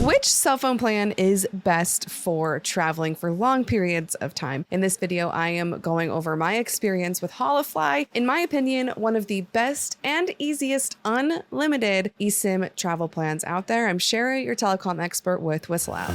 Which cell phone plan is best for traveling for long periods of time? In this video, I am going over my experience with Holafly. In my opinion, one of the best and easiest unlimited eSIM travel plans out there. I'm Sherry, your telecom expert with Whistle Out.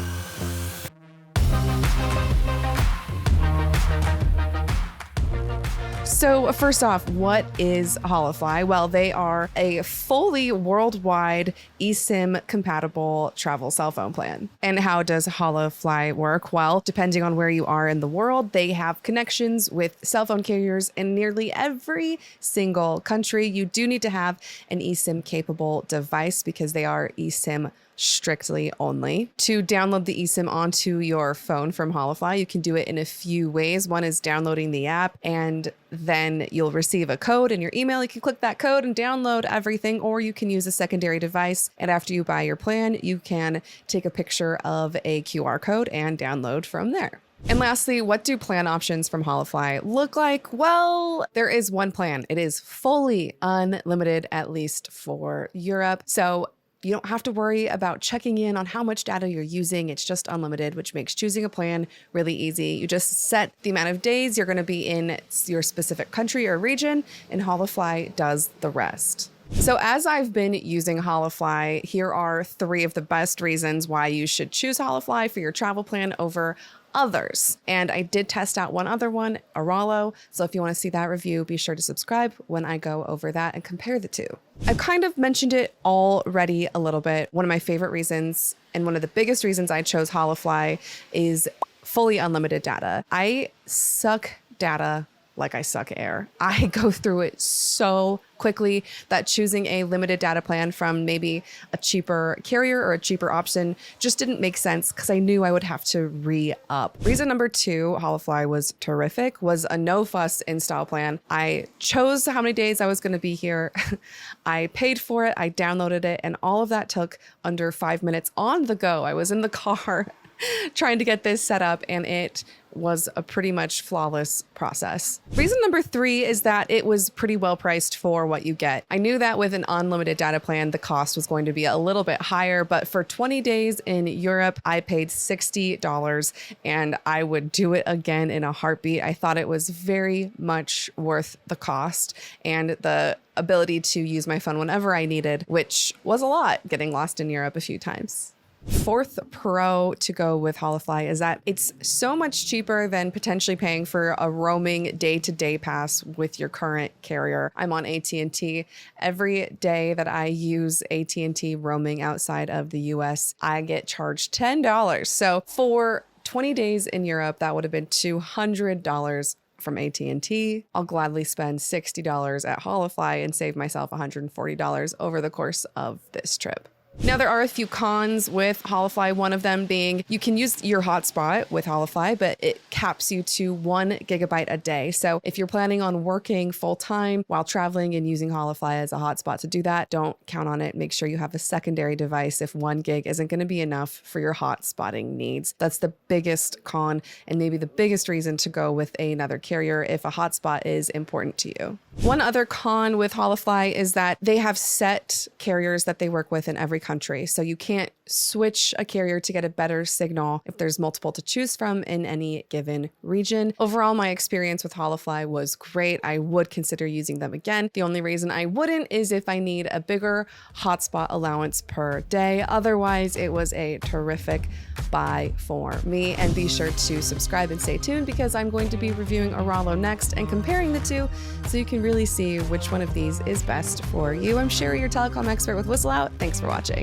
So first off, what is Holafly? Well, they are a fully worldwide eSIM compatible travel cell phone plan. And how does Holafly work? Well, depending on where you are in the world, they have connections with cell phone carriers in nearly every single country. You do need to have an eSIM capable device because they are eSIM strictly only. To download the eSIM onto your phone from Holafly, you can do it in a few ways. One is downloading the app, and then you'll receive a code in your email. You can click that code and download everything, or you can use a secondary device. And after you buy your plan, you can take a picture of a QR code and download from there. And lastly, what do plan options from Holafly look like? Well, there is one plan. It is fully unlimited, at least for Europe. So you don't have to worry about checking in on how much data you're using. It's just unlimited, which makes choosing a plan really easy. You just set the amount of days you're going to be in your specific country or region, and Holafly does the rest. So as I've been using Holafly, here are 3 of the best reasons why you should choose Holafly for your travel plan over others. And I did test out one other one, Aralo. So if you want to see that review, be sure to subscribe when I go over that and compare the two. I've kind of mentioned it already a little bit. One of my favorite reasons, and one of the biggest reasons I chose Holafly, is fully unlimited data. I suck data like I suck air. I go through it so quickly that choosing a limited data plan from maybe a cheaper carrier or a cheaper option just didn't make sense because I knew I would have to re-up. Reason number 2, Holafly was terrific, was a no-fuss install plan. I chose how many days I was going to be here. I paid for it, I downloaded it, and all of that took under 5 minutes on the go. I was in the car trying to get this set up, and it was a pretty much flawless process. Reason number 3 is that it was pretty well priced for what you get. I knew that with an unlimited data plan, the cost was going to be a little bit higher, but for 20 days in Europe, I paid $60, and I would do it again in a heartbeat. I thought it was very much worth the cost and the ability to use my phone whenever I needed, which was a lot, getting lost in Europe a few times. 4th pro to go with Holafly is that it's so much cheaper than potentially paying for a roaming day-to-day pass with your current carrier. I'm on AT&T. Every day that I use AT&T roaming outside of the US, I get charged $10. So for 20 days in Europe, that would have been $200 from AT&T. I'll gladly spend $60 at Holafly and save myself $140 over the course of this trip. Now, there are a few cons with Holafly, one of them being you can use your hotspot with Holafly, but it caps you to 1 gigabyte a day. So if you're planning on working full time while traveling and using Holafly as a hotspot to do that, don't count on it. Make sure you have a secondary device if 1 gig isn't going to be enough for your hotspotting needs. That's the biggest con and maybe the biggest reason to go with another carrier if a hotspot is important to you. One other con with Holafly is that they have set carriers that they work with in every country. So you can't switch a carrier to get a better signal if there's multiple to choose from in any given region. Overall, my experience with Holafly was great. I would consider using them again. The only reason I wouldn't is if I need a bigger hotspot allowance per day. Otherwise, it was a terrific buy for me. And be sure to subscribe and stay tuned because I'm going to be reviewing Aralo next and comparing the two so you can really see which one of these is best for you. I'm Sherry, your telecom expert with Whistle Out. Thanks for watching.